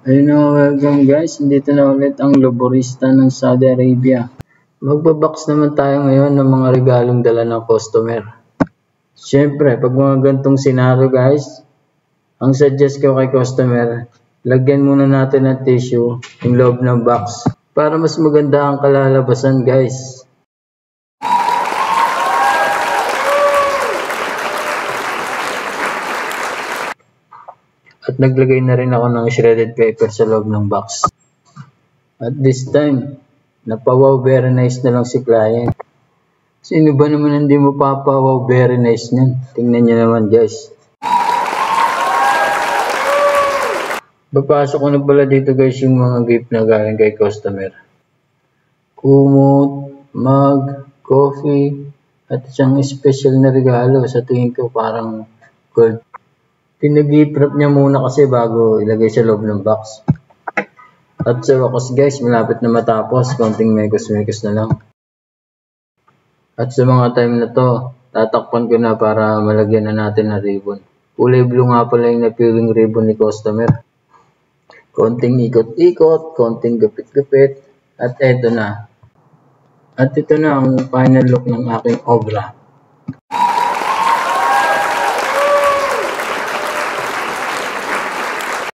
Ayun na, welcome guys. Dito na ulit ang laborista ng Saudi Arabia. Magbabox naman tayo ngayon ng mga regalong dala ng customer. Siyempre, pag mga gantong senaryo guys, ang suggest ko kay customer, lagyan muna natin ng tissue yung loob ng box para mas maganda ang kalalabasan guys. At naglagay na rin ako ng shredded paper sa loob ng box. At this time, napawaw very nice na lang si client. Sino ba naman hindi mo papawaw very nice niyan? Tingnan nyo naman guys. Papasok ko na pala dito guys yung mga gift na galing kay customer. Kumot, mug, coffee, at isang special na regalo. Sa tingin ko parang gold. Pinag-i-prep niya muna kasi bago ilagay sa loob ng box. At sa wakas guys, malapit na matapos. Konting mekos-mekos na lang. At sa mga time na to, tatakpan ko na para malagyan na natin ng ribbon. Kulay blue nga pala yung napiling ribbon ni customer. Konting ikot-ikot, konting gapit-gapit. At eto na. At ito na ang final look ng aking obra.